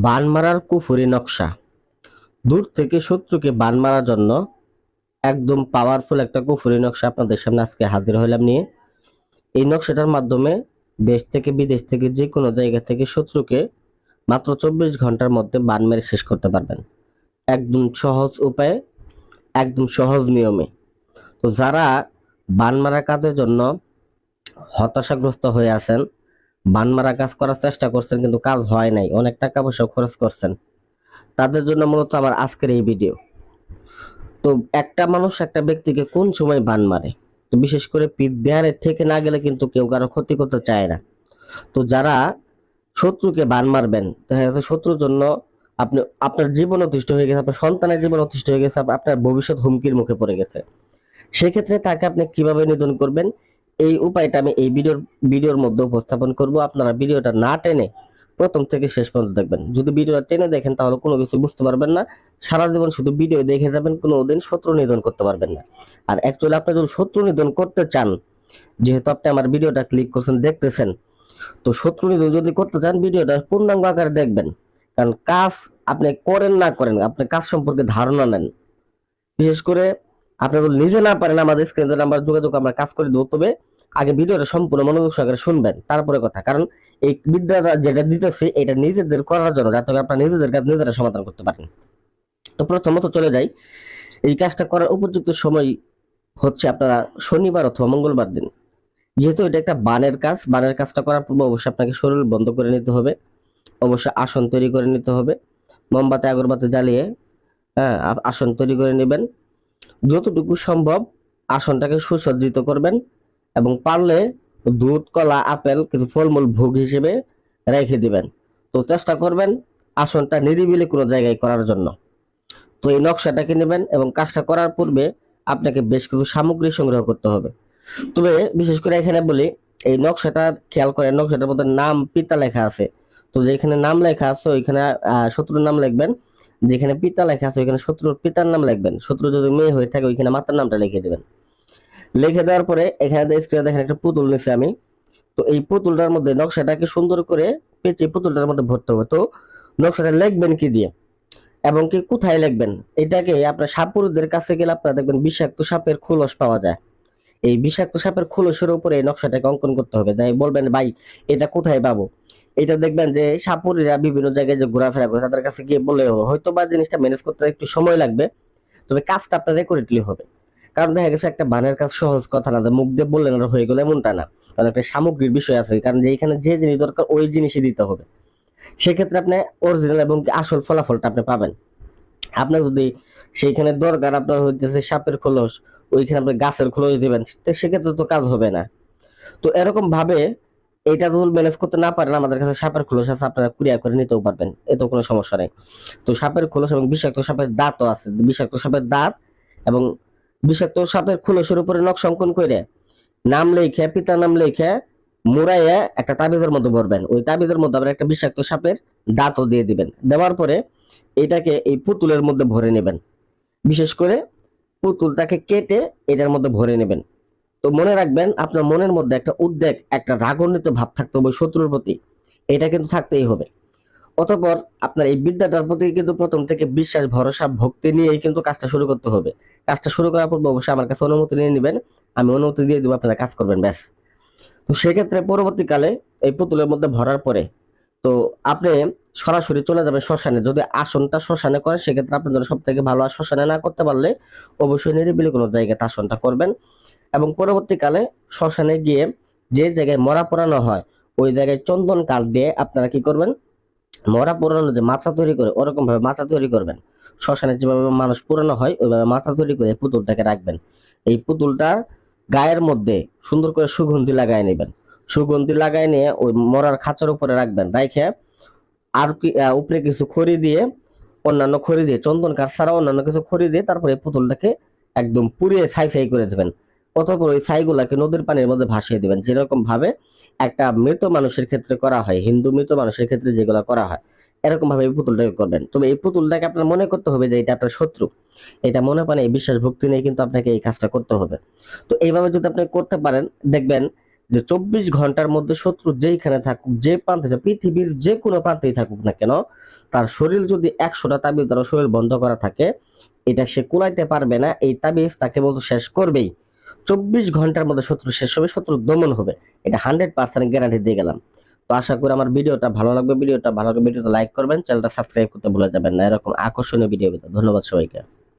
বান মারার কুফুরি নকশা। দূর থেকে শত্রুকে বান মারার জন্য একদম পাওয়ারফুল একটা কুফুরি নকশা আপনাদের সামনে আজকে হাজির হলাম নিয়ে। এই নকশাটার মাধ্যমে দেশ থেকে বিদেশ থেকে যে কোনো জায়গা থেকে শত্রুকে মাত্র 24 ঘন্টার মধ্যে বান মেরে শেষ করতে পারবেন, একদম সহজ উপায়ে, একদম সহজ নিয়মে। তো যারা বান মারা কাজের জন্য হতাশাগ্রস্ত হয়ে আছেন, বান মারা কাজ করার চেষ্টা করছেন কিন্তু কাজ হয় নাই, অনেক টাকা পয়সা খরচ করছেন, তাদের জন্য মূলত আমার আজকের এই ভিডিও। তো একটা মানুষ একটা ব্যক্তিকে কোন সময় বান মারে, তো বিশেষ করে পিঠ দেয়ারে থেকে না গেলে কিন্তু কেউ কারো ক্ষতি করতে চায় না। তো যারা শত্রুকে বান মারবেন, দেখা যাচ্ছে শত্রুর জন্য আপনি আপনার জীবন অতিষ্ঠ হয়ে গেছে, আপনার সন্তানের জীবন অতিষ্ঠ হয়ে গেছে, আপনার ভবিষ্যৎ হুমকির মুখে পড়ে গেছে, সেক্ষেত্রে তাকে আপনি কিভাবে নিধন করবেন এই উপায়টা আমি এই ভিডিওর মধ্যে উপস্থাপন করব। আপনারা ভিডিওটা না টেনে প্রথম থেকে শেষ পর্যন্ত দেখবেন। যদি ভিডিওটা টেনে দেখেন তাহলে কোনো কিছু বুঝতে পারবেন না, সারা জীবন শুধু ভিডিও দেখে যাবেন, কোনোদিন শত্রু নিধন করতে পারবেন না। আর অ্যাকচুয়ালি আপনি যদি শত্রু নিধন করতে চান, যেহেতু আপনি আমার ভিডিওটা ক্লিক করছেন দেখতেছেন, তো শত্রু নিধন যদি করতে চান ভিডিওটা পূর্ণাঙ্গ আকারে দেখবেন। কারণ কাজ আপনি করেন না করেন, আপনি কাজ সম্পর্কে ধারণা নেন। বিশেষ করে আপনি যদি নিজে না পারেন, আমাদের স্ক্রিনে নাম্বার যোগাযোগ আমরা কাজ করে দেবো, তবে আগে ভিডিওটা সম্পূর্ণ মনোযোগ সহকারে শুনবেন, তারপরে কথা। কারণ এই বিদ্যাটা যেটা দিতেছি এটা নিজেদের করার জন্য, যাতে আপনারা নিজেদের কাজ নিজেরা সমাধান করতে পারেন। তো প্রথমত চলে যাই, এই কাজটা করার উপযুক্ত সময় হচ্ছে আপনারা শনিবার অথবা মঙ্গলবার দিন। যেহেতু এটা একটা বানের কাজ, বানের কাজটা করার পূর্বে অবশ্যই আপনাকে শরীর বন্ধ করে নিতে হবে, অবশ্যই আসন তৈরি করে নিতে হবে, মোমবাতি আগরবাতি জ্বালিয়ে আসন তৈরি করে নেবেন। যতটুকু সম্ভব আসনটাকে সুসজ্জিত করবেন এবং পারলে দুধ, কলা, আপেল কিছু ফলমূল ভোগ হিসেবে রেখে দিবেন। তো চেষ্টা করবেন আসনটা নিরিবিলি কোনো জায়গায় করার জন্য। তো এই নকশাটাকে নেবেন এবং কাজটা করার পূর্বে আপনাকে বেশ কিছু সামগ্রী সংগ্রহ করতে হবে। তবে বিশেষ করে এখানে বলি, এই নকশাটা খেয়াল করেন, নকশাটার মধ্যে নাম পিতা লেখা আছে। তো যেখানে নাম লেখা আছে ওইখানে শত্রুর নাম লিখবেন, যেখানে পিতা লেখা আছে ওইখানে শত্রুর পিতার নাম লিখবেন। শত্রু যদি মেয়ে হয়ে থাকে ওইখানে মাতার নামটা লিখে দেবেন। লিখে দেওয়ার পরে এখানে স্ক্রিনে দেখেন একটা পুতুল নিছি আমি। তো এই পুতুলটার মধ্যে নকশাটাকে সুন্দর করে পেঁচে পুতুলটার মধ্যে ভরতে হবে। তো নকশাটা লিখবেন কি দিয়ে এবং কি কোথায় লিখবেন, এটাকে আপনার সাপুরদের কাছে গেলে আপনারা দেখবেন বিষাক্ত সাপের খোলস পাওয়া যায়। এই বিষাক্ত সাপের খোলসের উপরে এই নকশাটাকে অঙ্কন করতে হবে। তাই বলবেন ভাই এটা কোথায় পাবো, এটা দেখবেন যে সাপুরিরা বিভিন্ন জায়গায় যে ঘোরাফেরা করে তাদের কাছে গিয়ে বলে হয়তো বা জিনিসটা ম্যানেজ করতে একটু সময় লাগবে, তবে কাজটা আপনার রেকর্ডলি হবে। কারণ দেখা গেছে একটা বানের কাজ সহজ কথা না, মুখ দিয়ে বললেন আর হয়ে গেল এমনটা না। কারণ একটা সামগ্রিক বিষয় আছে, কারণ যে এখানে যে জিনিস দরকার ওই জিনিসই দিতে হবে। সেক্ষেত্রে আপনি অরিজিনাল এবং আসল ফলাফলটা আপনি পাবেন। আপনার যদি সেইখানে দরকার আপনার হইতেছে সাপের খোলস, ওইখানে আপনি গাছের খোলস দিবেন, তো সেক্ষেত্রে তো কাজ হবে না। তো এরকম ভাবে এইটা যদি ম্যানেজ করতে না পারেন, আমাদের কাছে সাপের খোলস আছে, আপনারা কুরিয়ার করে নিতেও পারবেন, এতে কোনো সমস্যা নেই। তো সাপের খোলস এবং বিষাক্ত সাপের দাঁতও আছে, বিষাক্ত সাপের দাঁত এবং বিষাক্ত সাপের খোলসের উপরে নকশা অঙ্কন করে নাম লেখে, পিতার নাম লেখে মুড়াইয়া একটা তাবিজের মধ্যে ভরবেন। ওই তাবিজের মধ্যে আবার একটা বিষাক্ত সাপের দাঁতও দিয়ে দিবেন। দেওয়ার পরে এটাকে এই পুতুলের মধ্যে ভরে নেবেন। বিশেষ করে পুতুলটাকে কেটে এটার মধ্যে ভরে নেবেন। তো মনে রাখবেন আপনার মনের মধ্যে একটা উদ্বেগ, একটা রাগান্বিত ভাব থাকতে হবে শত্রুর প্রতি, এটা কিন্তু থাকতেই হবে। অতঃপর আপনার এই বিদ্যাটার প্রতি কিন্তু প্রথম থেকে বিশ্বাস, ভরসা, ভক্তি নিয়েই কিন্তু কাজটা শুরু করতে হবে। কাজটা শুরু করার পর অবশ্যই আমার কাছে অনুমতি নিয়ে নেবেন, আমি অনুমতি দিয়ে দেবো, আপনারা কাজ করবেন ব্যাস। তো সেক্ষেত্রে পরবর্তীকালে এই পুতুলের মধ্যে ভরার পরে তো আপনি সরাসরি চলে যাবেন শ্মশানে। যদি আসনটা শ্মশানে করেন সেক্ষেত্রে আপনার জন্য সব থেকে ভালো। আর শ্মশানে না করতে পারলে অবশ্যই নিরিবিলি কোনো জায়গাতে আসনটা করবেন এবং পরবর্তীকালে শ্মশানে গিয়ে যে জায়গায় মরা পোড়ানো হয় ওই জায়গায় চন্দন কাঠ দিয়ে আপনারা কি করবেন, মরা পোড়ানো যে মাচা তৈরি করে ওরকম ভাবে মাচা তৈরি করবেন। শ্মশানে যেভাবে মানুষ পোড়ানো হয় ওইভাবে মাথা তৈরি করে পুতুলটাকে রাখবেন। এই পুতুলটার গায়ের মধ্যে সুন্দর করে সুগন্ধি লাগাই নেবেন। সুগন্ধি লাগাই নিয়ে ওই মরার খাঁচার উপরে রাখবেন, রাইখে আর কি উপরে কিছু খড়ি দিয়ে, অন্যান্য খড়ি দিয়ে, চন্দন কাঠ ছাড়া অন্যান্য কিছু খড়ি দিয়ে তারপরে এই পুতুলটাকে একদম পুড়িয়ে ছাই ছাই করে দেবেন। অতঃপর ওই ছাইগুলাকে নদীর পানির মধ্যে ভাসিয়ে দিবেন, যেরকম ভাবে একটা মৃত মানুষের ক্ষেত্রে করা হয়, হিন্দু মৃত মানুষের ক্ষেত্রে যেগুলো করা হয়, এরকম ভাবে এই পুতুলটাকে করবেন। তবে এই পুতুলটাকে আপনার মনে করতে হবে যে এটা আপনার শত্রু, এটা মনে পানে এই বিশ্বাস ভক্তি নিয়ে কিন্তু আপনাকে এই কাজটা করতে হবে। তো এইভাবে যদি আপনি করতে পারেন দেখবেন যে 24 ঘন্টার মধ্যে শত্রু যেইখানে থাকুক, যে প্রান্তে, পৃথিবীর যে কোনো প্রান্তেই থাকুক না কেন, তার শরীর যদি 100টা তাবিজ দ্বারা শরীর বন্ধ করা থাকে, এটা সে কুলাইতে পারবে না। এই তাবিজ তাকে বলতো শেষ করবেই। 24 ঘন্টার মধ্যে শত্রু শেষ হবে, শত্রু দমন হবে। এটা 100% গ্যারান্টি দিয়ে গেলাম। তো আশা করি আমার ভিডিওটা ভালো লাগবে। ভিডিওটা লাইক করবেন, চ্যানেলটা সাবস্ক্রাইব করতে ভুলে যাবেন না এরকম আকর্ষণীয় ভিডিও পেতে। ধন্যবাদ সবাইকে।